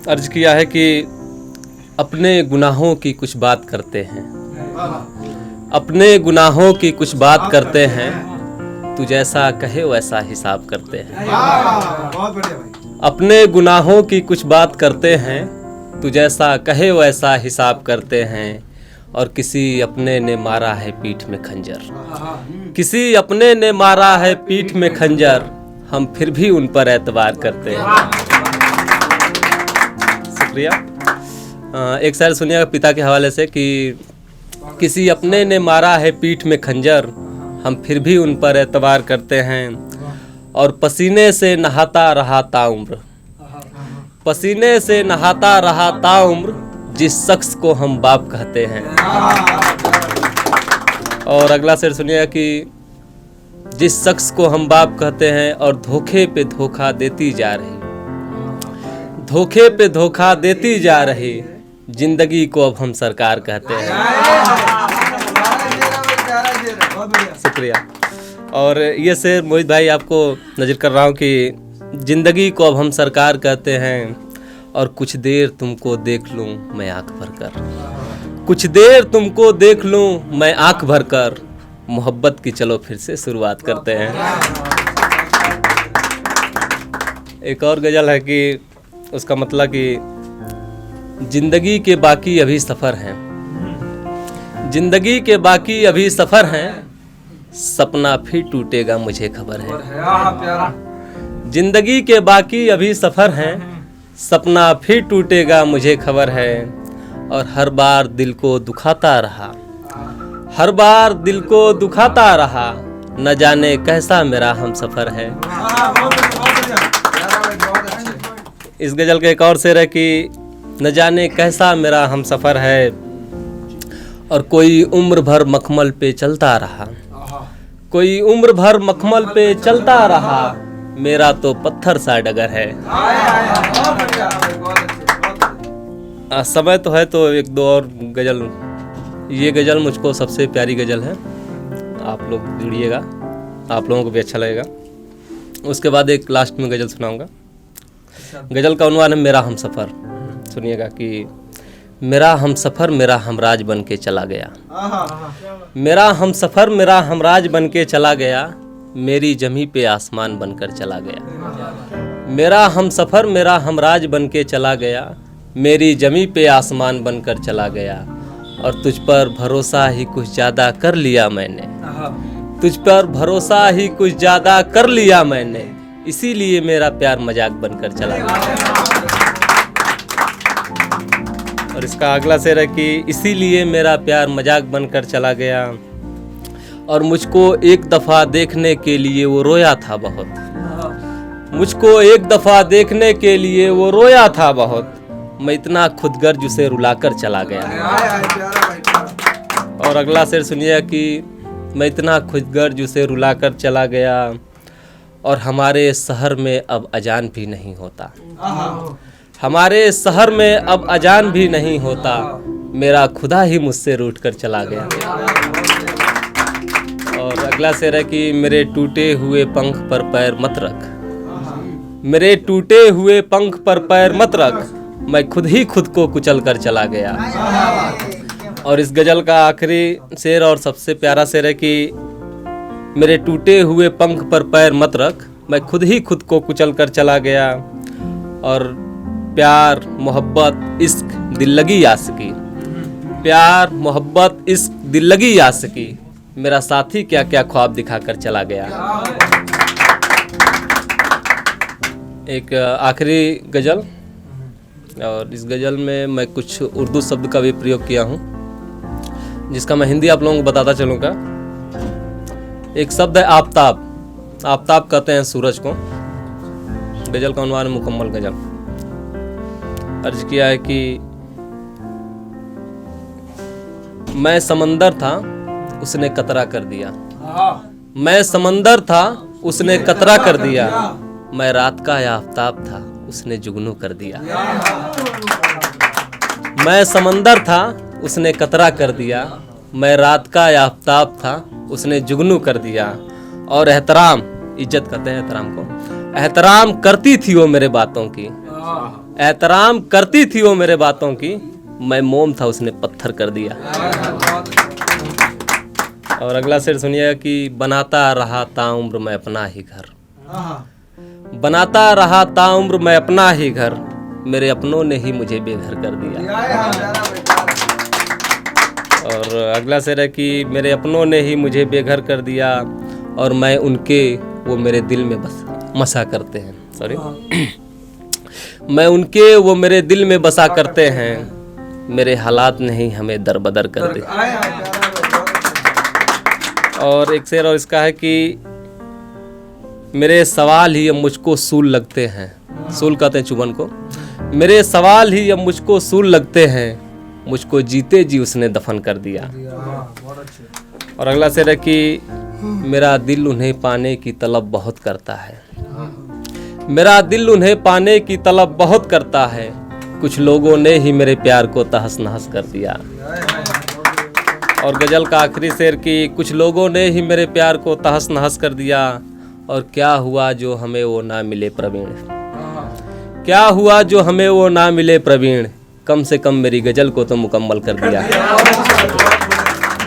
अर्ज किया है कि अपने गुनाहों की कुछ बात करते हैं, अपने गुनाहों की कुछ बात करते हैं, तू जैसा कहे वैसा हिसाब करते हैं। अपने गुनाहों की कुछ बात करते हैं, तू जैसा कहे वैसा हिसाब करते हैं। और किसी अपने ने मारा है पीठ में खंजर, किसी अपने ने मारा है पीठ में खंजर, हम फिर भी उन पर एतबार करते हैं। शुक्रिया। एक शायर सुनिएगा पिता के हवाले से कि किसी अपने ने मारा है पीठ में खंजर, हम फिर भी उन पर एतबार करते हैं। और पसीने से नहाता रहा ताउम्र, पसीने से नहाता रहा ताउम्र, जिस शख्स को हम बाप कहते हैं। और अगला शेर सुनिएगा कि जिस शख्स को हम बाप कहते हैं और धोखे पे धोखा देती जा रही, धोखे पे धोखा देती जा रही जिंदगी को अब हम सरकार कहते हैं। शुक्रिया। और ये शेर मोहित भाई आपको नजर कर रहा हूँ कि जिंदगी को अब हम सरकार कहते हैं। और कुछ देर तुमको देख लूं मैं आंख भर कर, कुछ देर तुमको देख लूं मैं आंख भर कर, मोहब्बत की चलो फिर से शुरुआत करते हैं। एक और गजल है कि उसका मतलब कि जिंदगी के बाकी अभी सफ़र हैं, जिंदगी के बाकी अभी सफ़र हैं, सपना फिर टूटेगा मुझे खबर है। जिंदगी के बाकी अभी सफ़र हैं, सपना फिर टूटेगा मुझे खबर है। और हर बार दिल को दुखाता रहा, हर बार दिल को दुखाता रहा, न जाने कैसा मेरा हम सफ़र है। इस गज़ल का एक और शेर है कि न जाने कैसा मेरा हम सफ़र है। और कोई उम्र भर मखमल पे चलता रहा, कोई उम्र भर मखमल पे चलता रहा, मेरा तो पत्थर सा डगर है। समय तो है तो एक दो और गज़ल, ये गज़ल मुझको सबसे प्यारी गज़ल है, आप लोग जुड़िएगा, आप लोगों को भी अच्छा लगेगा। उसके बाद एक लास्ट में गज़ल सुनाऊंगा। गज़ल का उन्वान है मेरा हम सफ़र। सुनिएगा कि मेरा हम सफ़र मेरा हमराज बन के चला गया, मेरा हम सफ़र मेरा हमराज बन के चला गया, मेरी जमी पे आसमान बनकर चला गया। मेरा हम सफ़र मेरा हमराज बन के चला गया, मेरी जमी पे आसमान बनकर चला गया। और तुझ पर भरोसा ही कुछ ज़्यादा कर लिया मैंने, तुझ पर भरोसा ही कुछ ज़्यादा कर लिया मैंने, इसीलिए मेरा प्यार मजाक बनकर चला गया। और इसका अगला शेर है कि इसीलिए मेरा प्यार मजाक बनकर चला गया। और मुझको एक दफ़ा देखने के लिए वो रोया था बहुत, मुझको एक दफ़ा देखने के लिए वो रोया था बहुत, मैं इतना खुदगर्ज उसे रुलाकर चला गया। और अगला शेर सुनिए कि मैं इतना खुदगर्ज उसे रुलाकर चला गया। और हमारे शहर में अब अजान भी नहीं होता, हमारे शहर में अब अजान भी नहीं होता, मेरा खुदा ही मुझसे रूठ कर चला गया। और अगला शेर है कि मेरे टूटे हुए पंख पर पैर मत रख, मेरे टूटे हुए पंख पर पैर मत रख, मैं खुद ही खुद को कुचल कर चला गया। और इस गज़ल का आखिरी शेर और सबसे प्यारा शेर है कि मेरे टूटे हुए पंख पर पैर मत रख, मैं खुद ही खुद को कुचल कर चला गया। और प्यार मोहब्बत इश्क दिल लगी आशिकी, प्यार मोहब्बत इश्क दिल लगी आशिकी, मेरा साथी क्या क्या ख्वाब दिखाकर चला गया। एक आखिरी गज़ल, और इस गज़ल में मैं कुछ उर्दू शब्द का भी प्रयोग किया हूँ, जिसका मैं हिंदी आप लोगों को बताता चलूँगा। एक शब्द है आफताब, आफताब कहते हैं सूरज को। गज़ल का उन्वान मुकम्मल गज़ल। अर्ज किया है कि मैं समंदर था उसने कतरा कर दिया, मैं समंदर था उसने कतरा कर दिया, मैं रात का आफताब था उसने जुगनू कर दिया। मैं समंदर था उसने कतरा कर दिया, मैं रात का आफताब था उसने जुगनू कर दिया। और एहतराम इज्जत कहते हैं एहतराम को। एहतराम करती थी वो मेरे बातों की, एहतराम करती थी वो मेरे बातों की, मैं मोम था उसने पत्थर कर दिया। और अगला शेर सुनिएगा कि बनाता रहा ताउम्र मैं अपना ही घर, बनाता रहा ताउम्र मैं अपना ही घर, मेरे अपनों ने ही मुझे बेघर कर दिया। और अगला शेर है कि मेरे अपनों ने ही मुझे बेघर कर दिया और मैं उनके, वो मेरे दिल में बस बसा करते हैं, सॉरी मैं उनके, वो मेरे दिल में बसा करते हैं, मेरे हालात नहीं हमें दरबदर कर दे। और एक शेर और इसका है कि मेरे सवाल ही अब मुझको सूल लगते हैं, सूल कहते हैं चुभन को, मेरे सवाल ही अब मुझको सूल लगते हैं, मुझको जीते जी उसने दफन कर दिया। और अगला शेर है कि मेरा दिल उन्हें पाने की तलब बहुत करता है, मेरा दिल उन्हें पाने की तलब बहुत करता है, कुछ लोगों ने ही मेरे प्यार को तहस नहस कर दिया। और गजल का आखिरी शेर कि कुछ लोगों ने ही मेरे प्यार को तहस नहस कर दिया, और क्या हुआ जो हमें वो ना मिले प्रवीण, क्या हुआ जो हमें वो ना मिले प्रवीण, कम से कम मेरी गजल को तो मुकम्मल कर दिया।